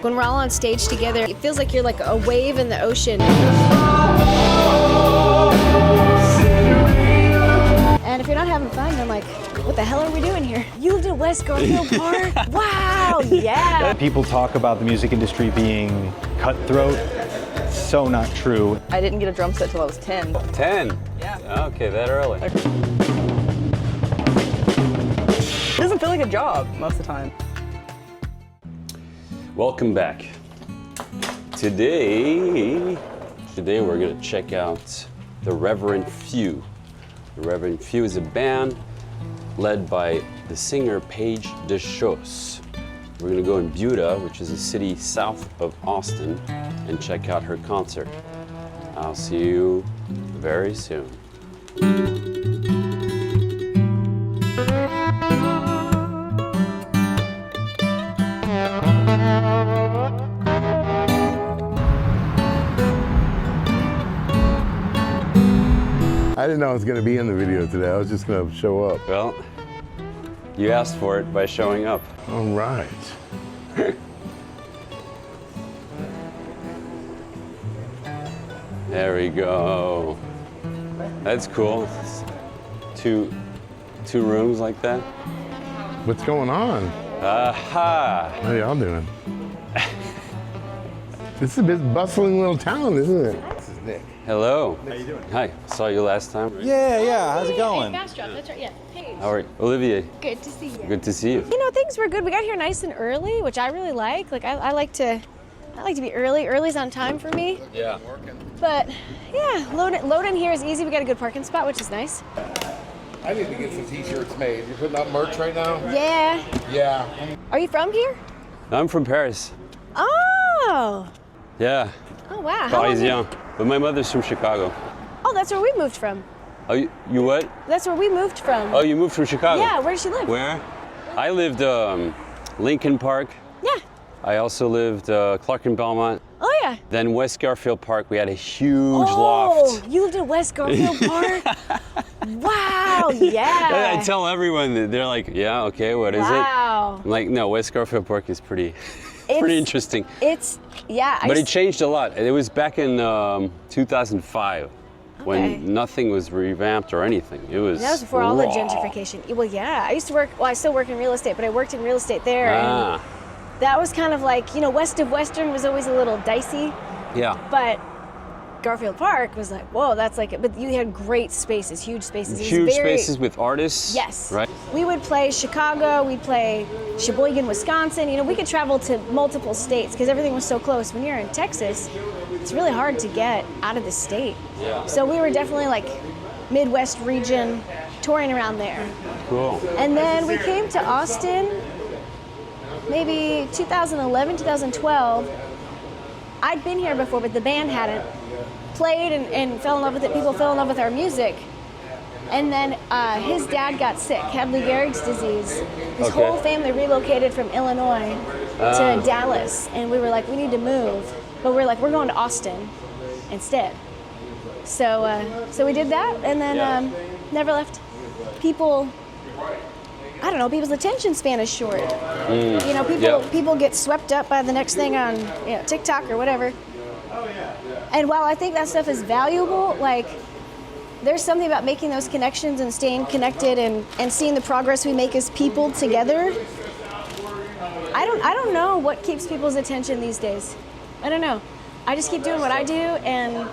When we're all on stage together, it feels like you're like a wave in the ocean. And if you're not having fun, then like, what the hell are we doing here? You lived in West Garfield Park? Wow, yeah. People talk about the music industry being cutthroat. So not true. I didn't get a drum set till I was 10. 10? Yeah. Okay, that early. It doesn't feel like a job most of the time. Welcome back. Today we're gonna check out the Reverend Few. The Reverend Few is a band led by the singer Paige DeChausse. We're gonna go in Buda, which is a city south of Austin, and check out her concert. I'll see you very soon. I didn't know I was going to be in the video today. I was just going to show up. Well, you asked for it by showing up. All right. There we go. That's cool. Two rooms like that. What's going on? Aha! How y'all doing? This is a bit bustling little town, isn't it? This is Nick. Hello. How you doing? Hi. Saw you last time. Yeah. How's it going? Fast drop, that's right, yeah. Paige. How are you? Olivia. Good to see you. Good to see you. You know, things were good. We got here nice and early, which I really like. Like, I like to be early. Early's on time for me. Yeah. But yeah, load in here is easy. We got a good parking spot, which is nice. I need to get some t-shirts made. You're putting up merch right now? Yeah. Yeah. Are you from here? I'm from Paris. Oh. Yeah. Oh wow. How long Parisien. But my mother's from Chicago. Oh, that's where we moved from. Oh, you what? That's where we moved from. Oh, you moved from Chicago? Yeah, where does she live? Where? I lived Lincoln Park. Yeah. I also lived Clark and Belmont. Oh yeah. Then West Garfield Park, we had a huge Oh, loft. you lived in West Garfield Park? Wow, yeah. I tell everyone that they're like, yeah, okay, what is it? Wow. I'm like, no, West Garfield Park is pretty interesting. Yeah. But it changed a lot. It was back in 2005 when nothing was revamped or anything. It was That was before all the gentrification. Well, yeah. I used to work, well, I still work in real estate, but I worked in real estate there. And that was kind of like, you know, west of Western was always a little dicey. Yeah. But Garfield Park was like, whoa, that's like, but you had great spaces, huge spaces. Huge spaces with artists. Yes. Right? We would play Chicago, we'd play Sheboygan, Wisconsin. You know, we could travel to multiple states because everything was so close. When you're in Texas, it's really hard to get out of the state. Yeah. So we were definitely like Midwest region, touring around there. Cool. And then we came to Austin, maybe 2011, 2012. I'd been here before, but the band hadn't. Played and fell in love with it. People fell in love with our music. And then his dad got sick, had Lou Gehrig's disease. His whole family relocated from Illinois to Dallas. And we were like, we need to move. But we're like, we're going to Austin instead. So we did that and then never left. People, I don't know, people's attention span is short. You know, people get swept up by the next thing on TikTok or whatever. And while I think that stuff is valuable, like there's something about making those connections and staying connected and seeing the progress we make as people together. I don't know what keeps people's attention these days. I don't know. I just keep doing what I do, and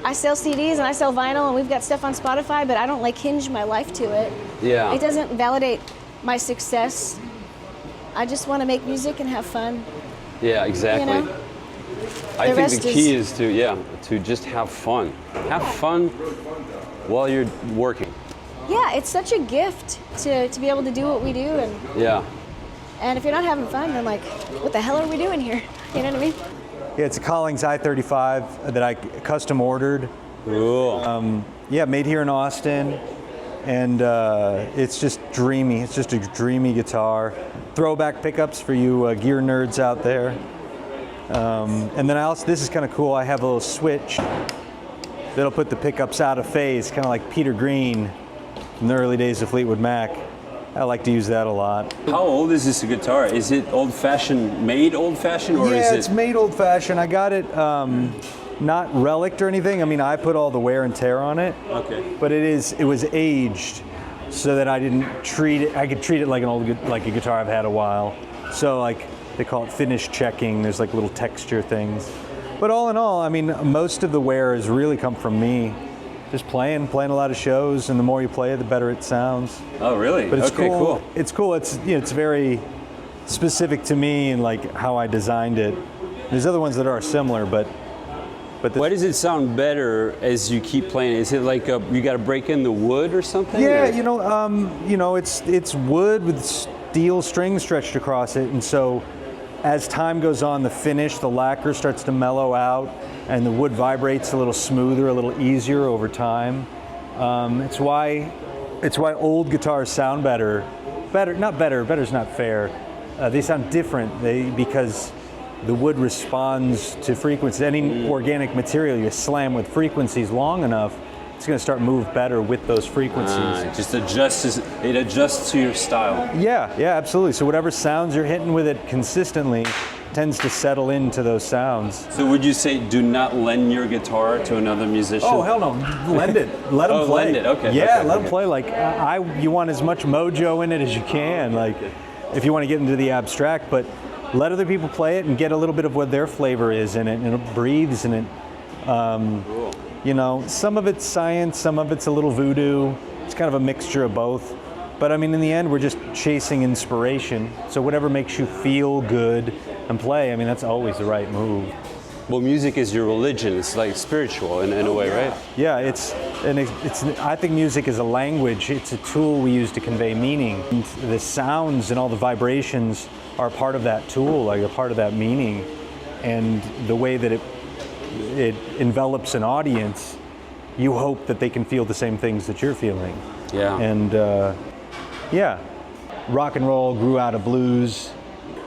I sell CDs and I sell vinyl, and we've got stuff on Spotify, but I don't like hinge my life to it. Yeah. It doesn't validate my success. I just want to make music and have fun. Yeah, exactly. You know? I think the key is to just have fun. Have fun while you're working. Yeah, it's such a gift to be able to do what we do, and if you're not having fun, then like, what the hell are we doing here? You know what I mean? Yeah, it's a Collings I-35 that I custom ordered. Cool. Made here in Austin, and it's just dreamy. It's just a dreamy guitar. Throwback pickups for you gear nerds out there. And then this is kind of cool, I have a little switch that'll put the pickups out of phase, kind of like Peter Green from the early days of Fleetwood Mac. I like to use that a lot. How old is this guitar? Is it old-fashioned, made old-fashioned, or Yeah, is it's it? made old-fashioned. I got it not relicked or anything. I mean, I put all the wear and tear on it. Okay. But it was aged so that I didn't treat it. I could treat it like like a guitar I've had a while. So like they call it finish checking. There's like little texture things. But all in all, I mean, most of the wear has really come from me. Just playing a lot of shows, and the more you play it, the better it sounds. Oh, really? But it's okay, cool. It's cool. It's it's very specific to me and like how I designed it. There's other ones that are similar, but Why does it sound better as you keep playing? Is it like you got to break in the wood or something? yeah, or? it's wood with steel strings stretched across it, and so as time goes on, the finish, the lacquer starts to mellow out, and the wood vibrates a little smoother, a little easier over time. It's why old guitars sound better. Not better. Better's not fair. They sound different. Because the wood responds to frequencies. Any organic material you slam with frequencies long enough, it's going to start move better with those frequencies. It adjusts to your style. Yeah, absolutely. So whatever sounds you're hitting with it consistently tends to settle into those sounds. So would you say do not lend your guitar to another musician? Oh hell no! Lend it. Let them play. Lend it. Okay. Yeah, okay, let them play. Like you want as much mojo in it as you can. Like if you want to get into the abstract, but let other people play it and get a little bit of what their flavor is in it, and it breathes in it. Cool. Some of it's science, some of it's a little voodoo. It's kind of a mixture of both. But I mean, in the end, we're just chasing inspiration. So whatever makes you feel good and play, I mean, that's always the right move. Well, music is your religion. It's like spiritual in a way, right? Yeah, I think music is a language. It's a tool we use to convey meaning. And the sounds and all the vibrations are part of that tool, like a part of that meaning. And the way that it envelops an audience, you hope that they can feel the same things that you're feeling. Yeah. And rock and roll grew out of blues.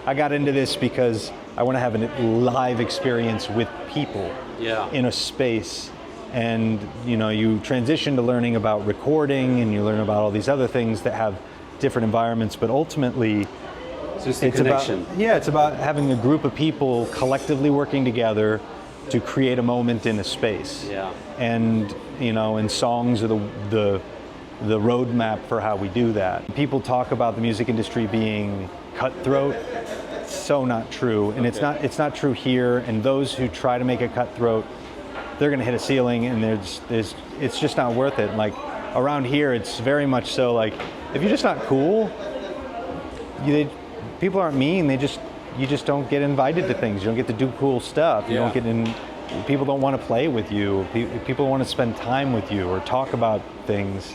I got into this because I want to have a live experience with people in a space. And you transition to learning about recording, and you learn about all these other things that have different environments, but ultimately it's just a connection. It's about having a group of people collectively working together to create a moment in a space. Yeah. And and songs are the roadmap for how we do that. People talk about the music industry being cutthroat. It's so not true, and it's not true here. And those who try to make it cutthroat, they're going to hit a ceiling, and it's just not worth it. Like around here, it's very much so. Like if you're just not cool, people aren't mean. You just don't get invited to things. You don't get to do cool stuff. You don't get in. People don't want to play with you. People want to spend time with you or talk about things.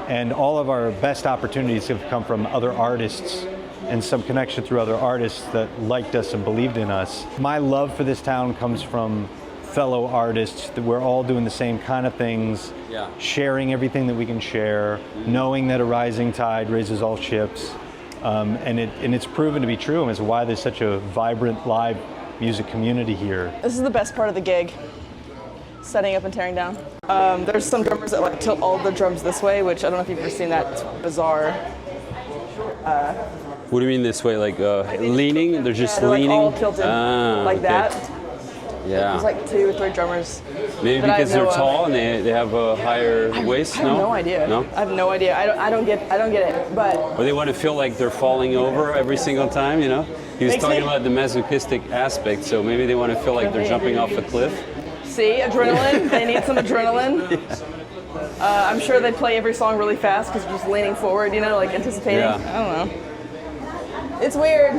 And all of our best opportunities have come from other artists and some connection through other artists that liked us and believed in us. My love for this town comes from fellow artists that we're all doing the same kind of things, sharing everything that we can share, knowing that a rising tide raises all ships. And it's proven to be true, and it's why there's such a vibrant live music community here. This is the best part of the gig, setting up and tearing down. There's some drummers that like tilt all the drums this way, which I don't know if you've ever seen that. It's bizarre. What do you mean this way? Like leaning? They're just they're leaning? like all tilted like that. Yeah. There's like 2 or 3 drummers. Maybe because they're tall and they have a higher waist? I have no idea. No? I have no idea. I don't get it. But Or they want to feel like they're falling over every single time, He was talking about the masochistic aspect, so maybe they want to feel like they're jumping off a cliff. see, adrenaline. They need some adrenaline. I'm sure they play every song really fast because just leaning forward, like anticipating. Yeah. I don't know. It's weird.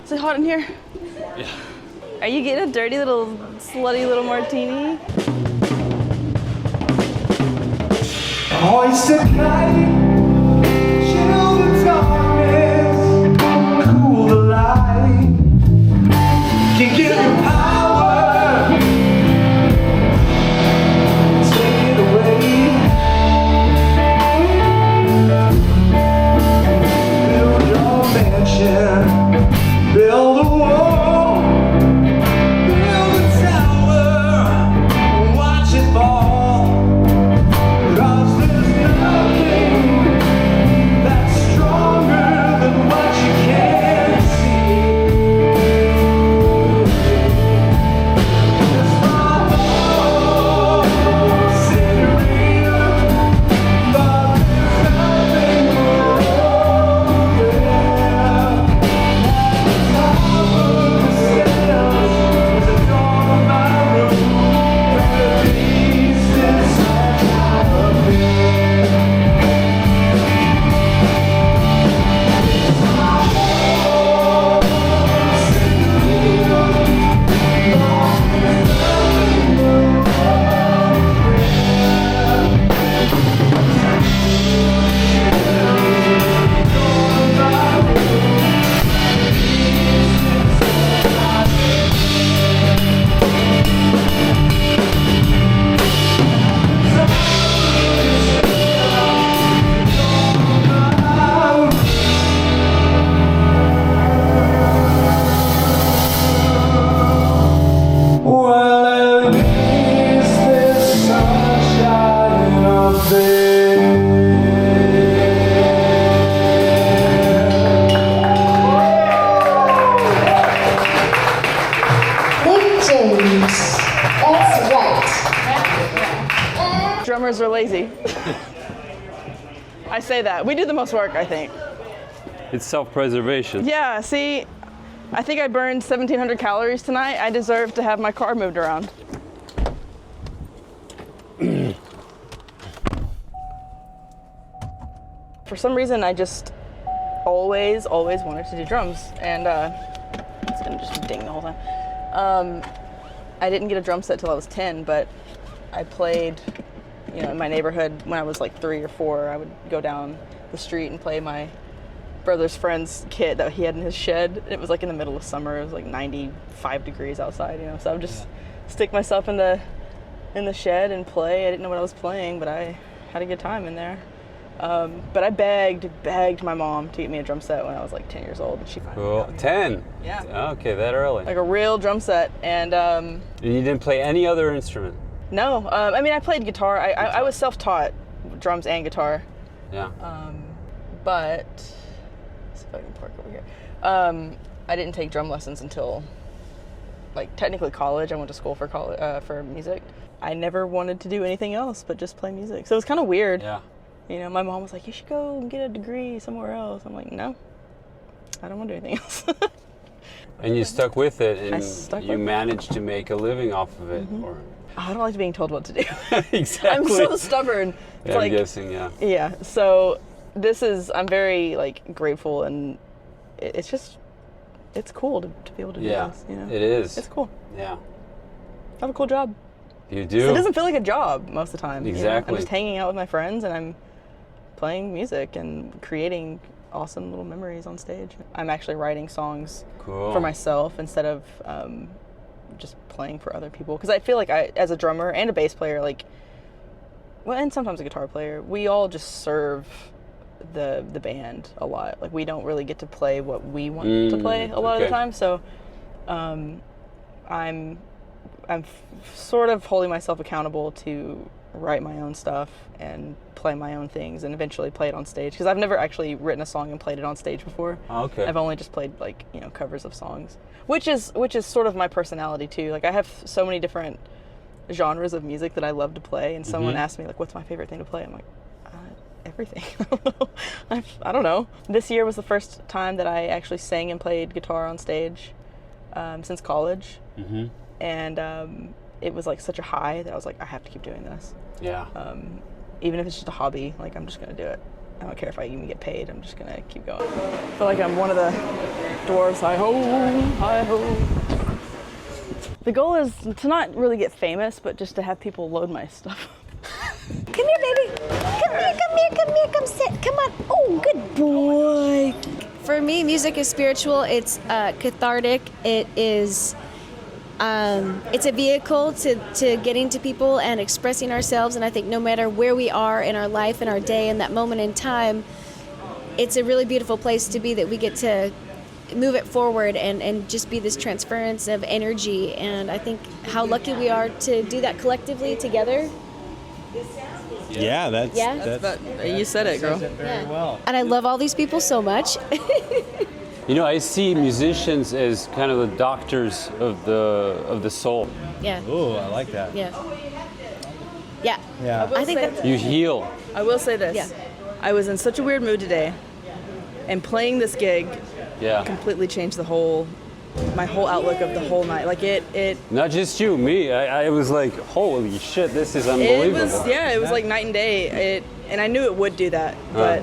Is it hot in here? Yeah. Are you getting a dirty little, slutty little martini? Hoist a kite, chill the darkness, cool the light, can give you power, take it away. drummers are lazy. I say that. We do the most work, I think. It's self-preservation. Yeah, see, I think I burned 1,700 calories tonight. I deserve to have my car moved around. For some reason, I just always wanted to do drums. And it's gonna just ding the whole time. I didn't get a drum set till I was 10, but I played, you know, in my neighborhood when I was like 3 or 4. I would go down the street and play my brother's friend's kit that he had in his shed. It was like in the middle of summer. It was like 95 degrees outside, you know. So I would just stick myself in the shed and play. I didn't know what I was playing, but I had a good time in there. But I begged my mom to get me a drum set when I was like 10 years old, and she finally got me. 10? Yeah. Okay, that early. Like a real drum set, and And you didn't play any other instrument? no. I mean, I played guitar. I was self-taught, drums and guitar. Yeah. But let's see if I can park over here. I didn't take drum lessons until, like, technically college. I went to school for for music. I never wanted to do anything else but just play music. So it was kind of weird. Yeah. You know, my mom was like, "You should go and get a degree somewhere else." I'm like, "No, I don't want to do anything else." And you stuck with it, and stuck you with it. managed to make a living off of it, or I don't like being told what to do. exactly. I'm so stubborn. It's Yeah, like, I'm guessing, yeah. yeah. So I'm very like grateful, and it's cool to be able to do Yeah, this. You know, it is. It's cool. Yeah, I have a cool job. you do. So it doesn't feel like a job most of the time. you know? Exactly. I'm just hanging out with my friends, and I'm playing music and creating awesome little memories on stage. I'm actually writing songs Cool. for myself instead of just playing for other people. Because I feel like as a drummer and a bass player, like, well, and sometimes a guitar player, we all just serve the band a lot. Like, we don't really get to play what we want to play a lot of the okay. time. So I'm sort of holding myself accountable to write my own stuff and play my own things and eventually play it on stage, because I've never actually written a song and played it on stage before. Oh, okay. I've only just played, like, you know, covers of songs, which is sort of my personality too. Like, I have so many different genres of music that I love to play, and someone asked me, like, what's my favorite thing to play? I'm like, everything. I don't know. This year was the first time that I actually sang and played guitar on stage since college. And it was like such a high that I was like, I have to keep doing this. Yeah. Even if it's just a hobby, like, I'm just gonna do it. I don't care if I even get paid, I'm just gonna keep going. I feel like I'm one of the dwarves. Hi-ho, hi-ho. The goal is to not really get famous, but just to have people load my stuff. Come here, baby. Come sit. Come on. Oh, good boy. For me, music is spiritual. It's cathartic. It is. It's a vehicle to getting to people and expressing ourselves. And I think no matter where we are in our life, in our day, in that moment in time, it's a really beautiful place to be, that we get to move it forward and just be this transference of energy. And I think how lucky we are to do that collectively together. Yeah, that's You said it, girl. very well. And I love all these people so much. You know, I see musicians as kind of the doctors of the soul. Yeah. Ooh, I like that. Yeah. Yeah. Yeah. I think that's You heal. I will say this. Yeah. I was in such a weird mood today, and playing this gig Yeah. completely changed my whole outlook of the whole night. Like, it Not just you, me. I was like, holy shit, this is unbelievable. it was like night and day. And I knew it would do that, but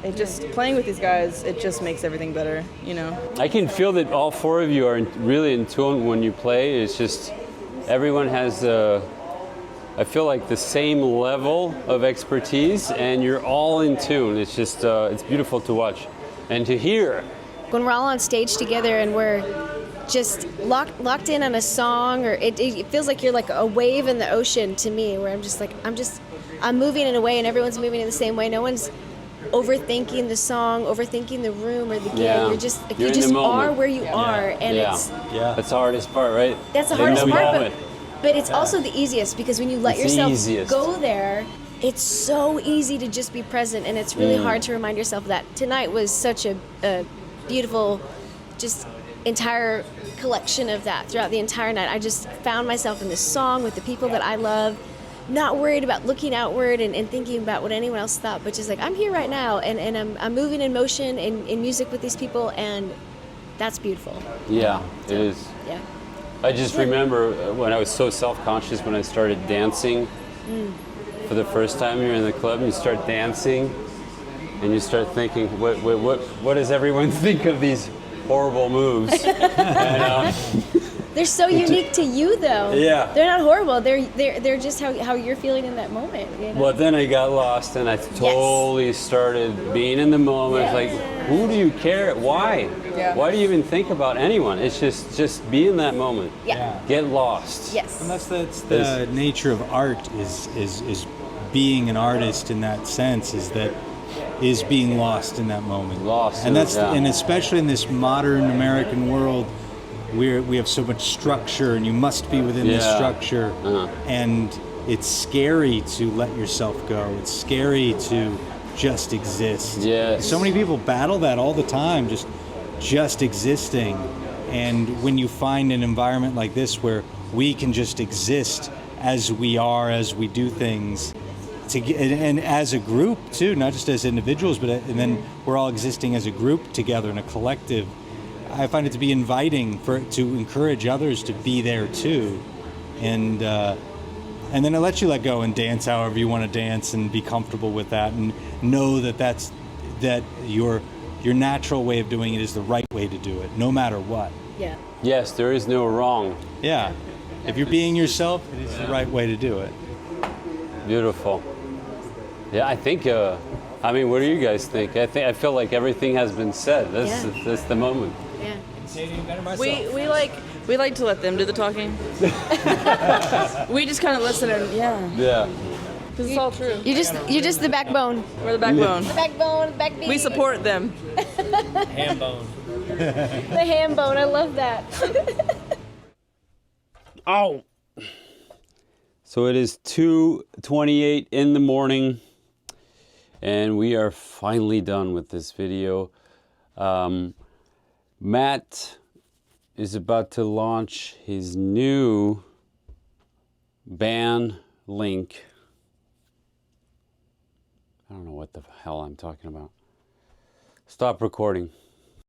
it just, playing with these guys, it just makes everything better, you know. I can feel that all four of you are really in tune when you play. It's just everyone has, I feel like, the same level of expertise, and you're all in tune. It's just, it's beautiful to watch and to hear. when we're all on stage together and we're just locked in on a song, or it feels like you're like a wave in the ocean to me, where I'm moving in a way and everyone's moving in the same way. No one's overthinking the song, overthinking the room or the gig. Yeah. You're just You're you in just the moment. are where you are, and it's That's the hardest part, right? that's the In hardest part, moment. but it's also the easiest, because when you let It's the yourself easiest. go there, it's so easy to just be present, and it's really hard to remind yourself of that. Tonight was such a beautiful, just entire collection of that throughout the entire night. I just found myself in this song with the people that I love, not worried about looking outward and thinking about what anyone else thought, but just like, I'm here right now, and I'm moving in motion in music with these people, and that's beautiful. Yeah, it is. Yeah. I just remember when I was so self-conscious when I started dancing for the first time. You're in the club and you start dancing, and you start thinking, what does everyone think of these horrible moves? And, They're so unique to you, though. Yeah. They're not horrible. They're just how you're feeling in that moment. You know? well, then I got lost, and I totally started being in the moment. Yes. Like, who do you care? Why? Yeah. Why do you even think about anyone? It's just be in that moment. Yeah. Get lost. Yes. And that's the nature of art is being an artist in that sense is being lost in that moment. Lost And in it, that's yeah. and especially in this modern American world we have so much structure and you must be within this Yeah. structure and it's scary to let yourself go. It's scary to just exist. Yes. So many people battle that all the time, just existing. And when you find an environment like this where we can just exist as we are, as we do things, and as a group too, not just as individuals, and then we're all existing as a group together in a collective. I find it to be inviting to encourage others to be there too, and then it lets you let go and dance however you want to dance and be comfortable with that, and know that your natural way of doing it is the right way to do it, no matter what. Yeah. Yes, there is no wrong. Yeah, if you're being yourself, it is the right way to do it. Beautiful. Yeah, I think. I mean, what do you guys think? I feel like everything has been said. That's the moment. Yeah. We like to let them do the talking. We just kind of listen and Yeah. because it's all true. You're just the backbone. We're the backbone. Backbone, backbeat. We support them. Ham bone. the ham bone. I love that. Oh. So it is 2:28 in the morning, and we are finally done with this video. Matt is about to launch his new band link. I don't know what the hell I'm talking about. Stop recording.